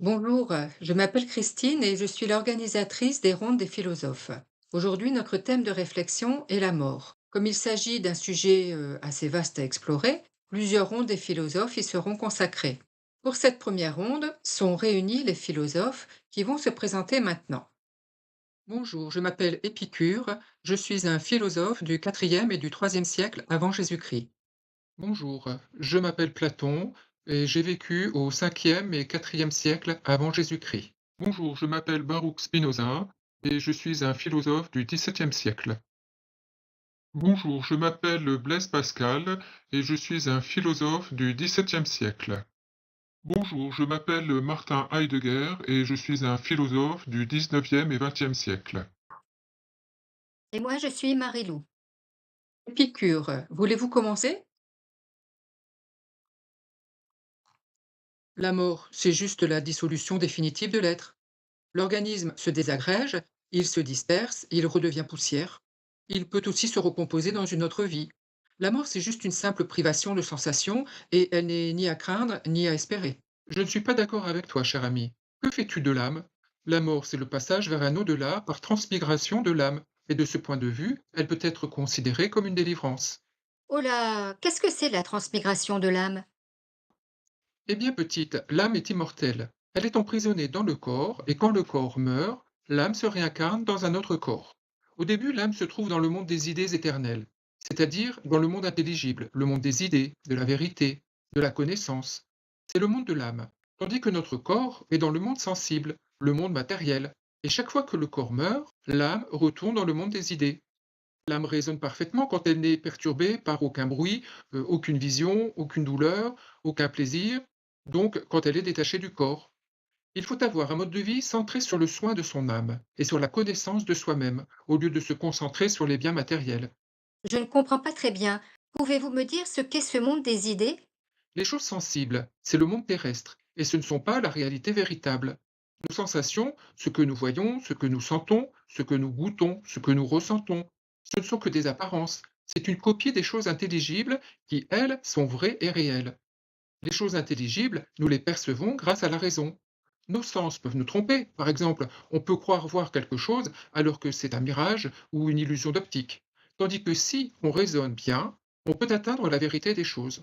Bonjour, je m'appelle Christine et je suis l'organisatrice des Rondes des philosophes. Aujourd'hui, notre thème de réflexion est la mort. Comme il s'agit d'un sujet assez vaste à explorer, plusieurs rondes des philosophes y seront consacrées. Pour cette première ronde, sont réunis les philosophes qui vont se présenter maintenant. Bonjour, je m'appelle Épicure, je suis un philosophe du IVe et du IIIe siècle avant Jésus-Christ. Bonjour, je m'appelle Platon et j'ai vécu au 5e et 4e siècle avant Jésus-Christ. Bonjour, je m'appelle Baruch Spinoza et je suis un philosophe du XVIIe siècle. Bonjour, je m'appelle Blaise Pascal et je suis un philosophe du XVIIe siècle. Bonjour, je m'appelle Martin Heidegger et je suis un philosophe du XIXe et XXe siècle. Et moi, je suis Marilou. Épicure, voulez-vous commencer? La mort, c'est juste la dissolution définitive de l'être. L'organisme se désagrège, il se disperse, il redevient poussière. Il peut aussi se recomposer dans une autre vie. La mort, c'est juste une simple privation de sensation et elle n'est ni à craindre ni à espérer. Je ne suis pas d'accord avec toi, cher ami. Que fais-tu de l'âme? La mort, c'est le passage vers un au-delà par transmigration de l'âme, et de ce point de vue, elle peut être considérée comme une délivrance. Oh là, qu'est-ce que c'est la transmigration de l'âme? Eh bien, petite, l'âme est immortelle. Elle est emprisonnée dans le corps, et quand le corps meurt, l'âme se réincarne dans un autre corps. Au début, l'âme se trouve dans le monde des idées éternelles, c'est-à-dire dans le monde intelligible, le monde des idées, de la vérité, de la connaissance. C'est le monde de l'âme, tandis que notre corps est dans le monde sensible, le monde matériel. Et chaque fois que le corps meurt, l'âme retourne dans le monde des idées. L'âme résonne parfaitement quand elle n'est perturbée par aucun bruit, aucune vision, aucune douleur, aucun plaisir, donc quand elle est détachée du corps. Il faut avoir un mode de vie centré sur le soin de son âme et sur la connaissance de soi-même, au lieu de se concentrer sur les biens matériels. Je ne comprends pas très bien. Pouvez-vous me dire ce qu'est ce monde des idées? Les choses sensibles, c'est le monde terrestre, et ce ne sont pas la réalité véritable. Nos sensations, ce que nous voyons, ce que nous sentons, ce que nous goûtons, ce que nous ressentons, ce ne sont que des apparences. C'est une copie des choses intelligibles qui, elles, sont vraies et réelles. Les choses intelligibles, nous les percevons grâce à la raison. Nos sens peuvent nous tromper. Par exemple, on peut croire voir quelque chose alors que c'est un mirage ou une illusion d'optique. Tandis que si on raisonne bien, on peut atteindre la vérité des choses.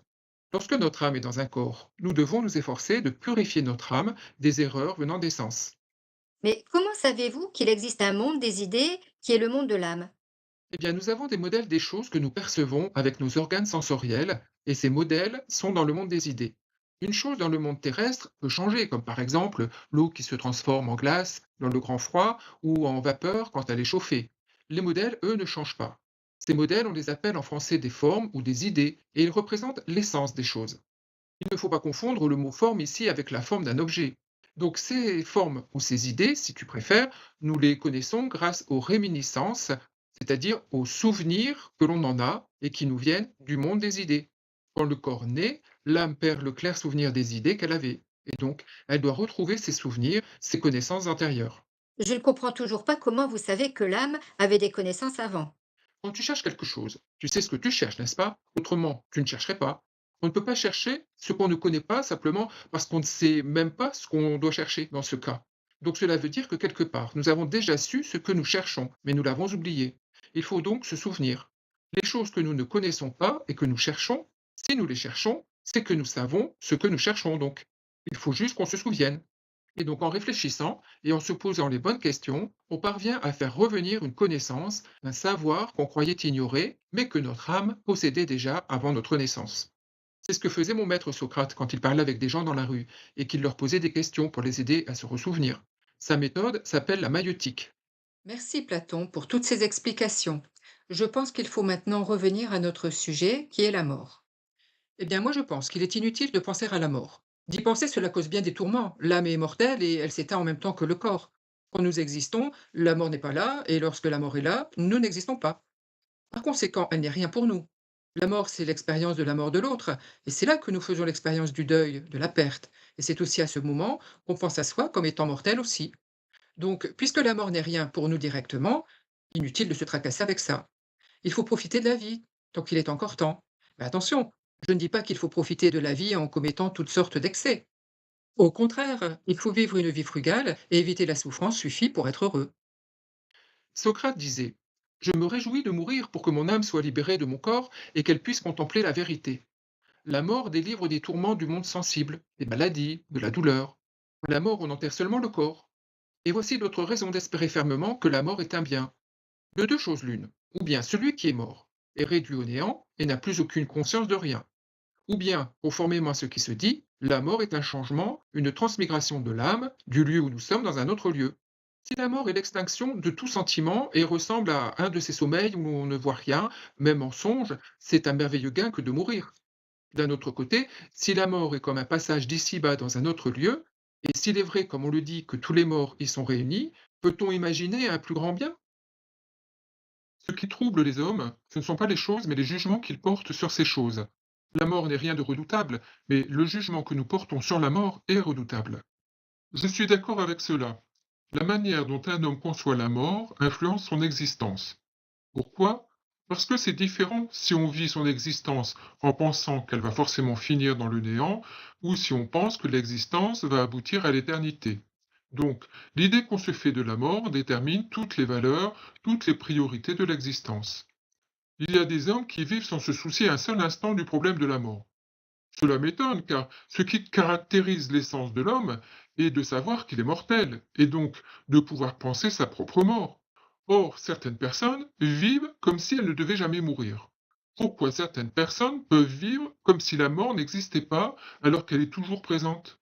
Lorsque notre âme est dans un corps, nous devons nous efforcer de purifier notre âme des erreurs venant des sens. Mais comment savez-vous qu'il existe un monde des idées qui est le monde de l'âme? Eh bien, nous avons des modèles des choses que nous percevons avec nos organes sensoriels, et ces modèles sont dans le monde des idées. Une chose dans le monde terrestre peut changer, comme par exemple l'eau qui se transforme en glace dans le grand froid ou en vapeur quand elle est chauffée. Les modèles, eux, ne changent pas. Ces modèles, on les appelle en français des formes ou des idées, et ils représentent l'essence des choses. Il ne faut pas confondre le mot forme ici avec la forme d'un objet. Donc ces formes ou ces idées, si tu préfères, nous les connaissons grâce aux réminiscences, c'est-à-dire aux souvenirs que l'on en a et qui nous viennent du monde des idées. Quand le corps naît, l'âme perd le clair souvenir des idées qu'elle avait. Et donc, elle doit retrouver ses souvenirs, ses connaissances antérieures. Je ne comprends toujours pas comment vous savez que l'âme avait des connaissances avant. Quand tu cherches quelque chose, tu sais ce que tu cherches, n'est-ce pas? Autrement, tu ne chercherais pas. On ne peut pas chercher ce qu'on ne connaît pas simplement parce qu'on ne sait même pas ce qu'on doit chercher dans ce cas. Donc cela veut dire que quelque part, nous avons déjà su ce que nous cherchons, mais nous l'avons oublié. Il faut donc se souvenir. Les choses que nous ne connaissons pas et que nous cherchons, si nous les cherchons, c'est que nous savons ce que nous cherchons donc. Il faut juste qu'on se souvienne. Et donc en réfléchissant et en se posant les bonnes questions, on parvient à faire revenir une connaissance, un savoir qu'on croyait ignorer, mais que notre âme possédait déjà avant notre naissance. C'est ce que faisait mon maître Socrate quand il parlait avec des gens dans la rue et qu'il leur posait des questions pour les aider à se ressouvenir. Sa méthode s'appelle la maïeutique. Merci Platon pour toutes ces explications. Je pense qu'il faut maintenant revenir à notre sujet qui est la mort. Eh bien, moi, je pense qu'il est inutile de penser à la mort. D'y penser, cela cause bien des tourments. L'âme est immortelle et elle s'éteint en même temps que le corps. Quand nous existons, la mort n'est pas là, et lorsque la mort est là, nous n'existons pas. Par conséquent, elle n'est rien pour nous. La mort, c'est l'expérience de la mort de l'autre, et c'est là que nous faisons l'expérience du deuil, de la perte. Et c'est aussi à ce moment qu'on pense à soi comme étant mortel aussi. Donc, puisque la mort n'est rien pour nous directement, inutile de se tracasser avec ça. Il faut profiter de la vie, tant qu'il est encore temps. Mais attention, je ne dis pas qu'il faut profiter de la vie en commettant toutes sortes d'excès. Au contraire, il faut vivre une vie frugale et éviter la souffrance suffit pour être heureux. Socrate disait: Je me réjouis de mourir pour que mon âme soit libérée de mon corps et qu'elle puisse contempler la vérité. La mort délivre des tourments du monde sensible, des maladies, de la douleur. La mort, on enterre seulement le corps. Et voici d'autres raisons d'espérer fermement que la mort est un bien. De deux choses l'une, ou bien celui qui est mort est réduit au néant et n'a plus aucune conscience de rien, ou bien, conformément à ce qui se dit, la mort est un changement, une transmigration de l'âme du lieu où nous sommes dans un autre lieu. Si la mort est l'extinction de tout sentiment et ressemble à un de ces sommeils où on ne voit rien, même en songe, c'est un merveilleux gain que de mourir. D'un autre côté, si la mort est comme un passage d'ici-bas dans un autre lieu, et s'il est vrai, comme on le dit, que tous les morts y sont réunis, peut-on imaginer un plus grand bien? Ce qui trouble les hommes, ce ne sont pas les choses, mais les jugements qu'ils portent sur ces choses. La mort n'est rien de redoutable, mais le jugement que nous portons sur la mort est redoutable. Je suis d'accord avec cela. La manière dont un homme conçoit la mort influence son existence. Pourquoi? Parce que c'est différent si on vit son existence en pensant qu'elle va forcément finir dans le néant ou si on pense que l'existence va aboutir à l'éternité. Donc, l'idée qu'on se fait de la mort détermine toutes les valeurs, toutes les priorités de l'existence. Il y a des hommes qui vivent sans se soucier un seul instant du problème de la mort. Cela m'étonne car ce qui caractérise l'essence de l'homme est de savoir qu'il est mortel et donc de pouvoir penser sa propre mort. Or, certaines personnes vivent comme si elles ne devaient jamais mourir. Pourquoi certaines personnes peuvent vivre comme si la mort n'existait pas alors qu'elle est toujours présente?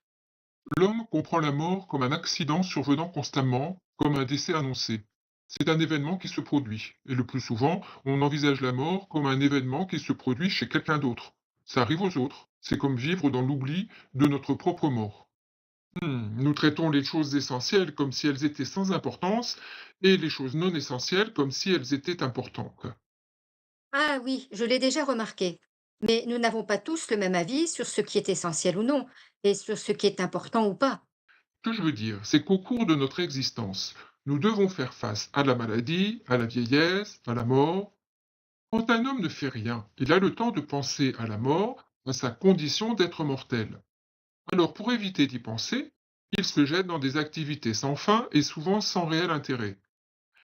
L'homme comprend la mort comme un accident survenant constamment, comme un décès annoncé. C'est un événement qui se produit, et le plus souvent, on envisage la mort comme un événement qui se produit chez quelqu'un d'autre. Ça arrive aux autres. C'est comme vivre dans l'oubli de notre propre mort. Nous traitons les choses essentielles comme si elles étaient sans importance, et les choses non essentielles comme si elles étaient importantes. Ah oui, je l'ai déjà remarqué. Mais nous n'avons pas tous le même avis sur ce qui est essentiel ou non, et sur ce qui est important ou pas. Ce que je veux dire, c'est qu'au cours de notre existence, nous devons faire face à la maladie, à la vieillesse, à la mort. Quand un homme ne fait rien, il a le temps de penser à la mort, à sa condition d'être mortel. Alors pour éviter d'y penser, il se jette dans des activités sans fin et souvent sans réel intérêt.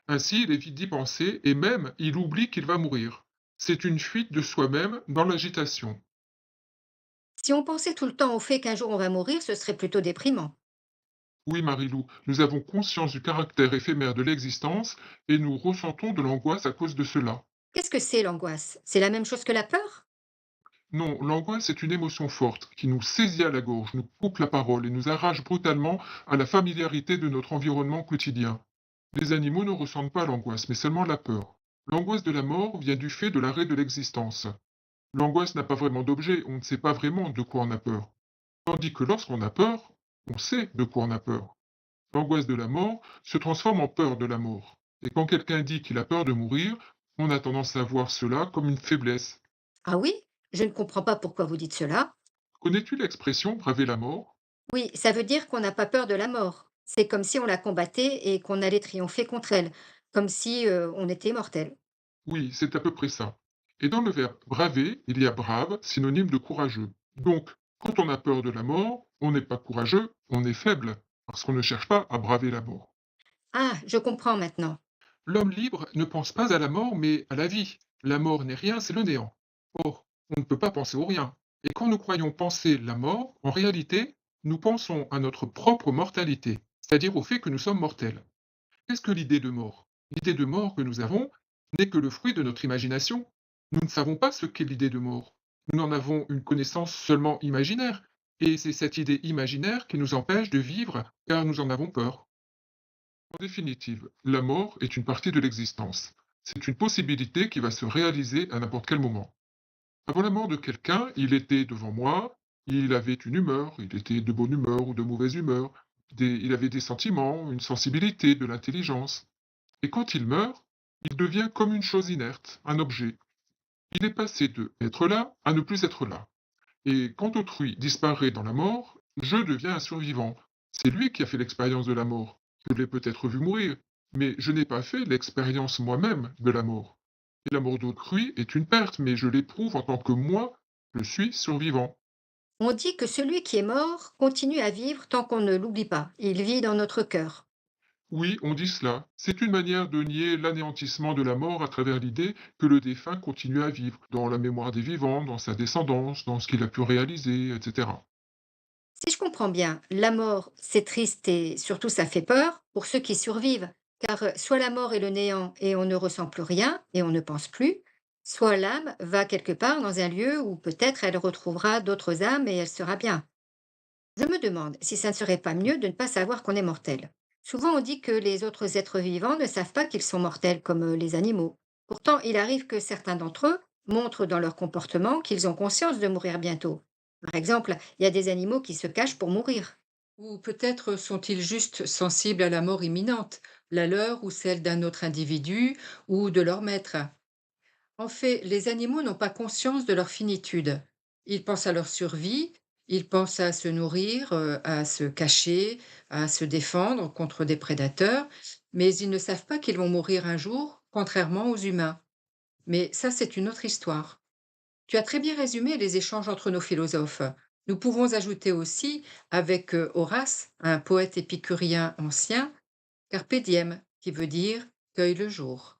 Ainsi, il évite d'y penser et même il oublie qu'il va mourir. C'est une fuite de soi-même dans l'agitation. Si on pensait tout le temps au fait qu'un jour on va mourir, ce serait plutôt déprimant. Oui, Marilou, nous avons conscience du caractère éphémère de l'existence et nous ressentons de l'angoisse à cause de cela. Qu'est-ce que c'est l'angoisse? C'est la même chose que la peur? Non, l'angoisse est une émotion forte qui nous saisit à la gorge, nous coupe la parole et nous arrache brutalement à la familiarité de notre environnement quotidien. Les animaux ne ressentent pas l'angoisse, mais seulement la peur. L'angoisse de la mort vient du fait de l'arrêt de l'existence. L'angoisse n'a pas vraiment d'objet, on ne sait pas vraiment de quoi on a peur. Tandis que lorsqu'on a peur, on sait de quoi on a peur. L'angoisse de la mort se transforme en peur de la mort. Et quand quelqu'un dit qu'il a peur de mourir, on a tendance à voir cela comme une faiblesse. Ah oui? Je ne comprends pas pourquoi vous dites cela. Connais-tu l'expression braver la mort? Oui, ça veut dire qu'on n'a pas peur de la mort. C'est comme si on la combattait et qu'on allait triompher contre elle, comme si on était mortel. Oui, c'est à peu près ça. Et dans le verbe braver, il y a brave, synonyme de courageux. Donc, quand on a peur de la mort, on n'est pas courageux, on est faible, parce qu'on ne cherche pas à braver la mort. Ah, je comprends maintenant. L'homme libre ne pense pas à la mort, mais à la vie. La mort n'est rien, c'est le néant. Or, on ne peut pas penser au rien. Et quand nous croyons penser la mort, en réalité, nous pensons à notre propre mortalité, c'est-à-dire au fait que nous sommes mortels. Qu'est-ce que l'idée de mort? L'idée de mort que nous avons n'est que le fruit de notre imagination. Nous ne savons pas ce qu'est l'idée de mort. Nous n'en avons une connaissance seulement imaginaire. Et c'est cette idée imaginaire qui nous empêche de vivre car nous en avons peur. En définitive, la mort est une partie de l'existence. C'est une possibilité qui va se réaliser à n'importe quel moment. Avant la mort de quelqu'un, il était devant moi, il avait une humeur, il était de bonne humeur ou de mauvaise humeur, il avait des sentiments, une sensibilité, de l'intelligence. Et quand il meurt, il devient comme une chose inerte, un objet. Il est passé de être là à ne plus être là. Et quand autrui disparaît dans la mort, je deviens un survivant. C'est lui qui a fait l'expérience de la mort. Je l'ai peut-être vu mourir, mais je n'ai pas fait l'expérience moi-même de la mort. Et la mort d'autrui est une perte, mais je l'éprouve en tant que moi, je suis survivant. On dit que celui qui est mort continue à vivre tant qu'on ne l'oublie pas. Il vit dans notre cœur. Oui, on dit cela. C'est une manière de nier l'anéantissement de la mort à travers l'idée que le défunt continue à vivre, dans la mémoire des vivants, dans sa descendance, dans ce qu'il a pu réaliser, etc. Si je comprends bien, la mort, c'est triste et surtout ça fait peur pour ceux qui survivent, car soit la mort est le néant et on ne ressent plus rien et on ne pense plus, soit l'âme va quelque part dans un lieu où peut-être elle retrouvera d'autres âmes et elle sera bien. Je me demande si ça ne serait pas mieux de ne pas savoir qu'on est mortel. Souvent on dit que les autres êtres vivants ne savent pas qu'ils sont mortels comme les animaux. Pourtant, il arrive que certains d'entre eux montrent dans leur comportement qu'ils ont conscience de mourir bientôt. Par exemple, il y a des animaux qui se cachent pour mourir. Ou peut-être sont-ils juste sensibles à la mort imminente, la leur ou celle d'un autre individu ou de leur maître. En fait, les animaux n'ont pas conscience de leur finitude. Ils pensent à leur survie, ils pensent à se nourrir, à se cacher, à se défendre contre des prédateurs, mais ils ne savent pas qu'ils vont mourir un jour, contrairement aux humains. Mais ça, c'est une autre histoire. Tu as très bien résumé les échanges entre nos philosophes. Nous pouvons ajouter aussi, avec Horace, un poète épicurien ancien, Carpe diem, qui veut dire cueille le jour.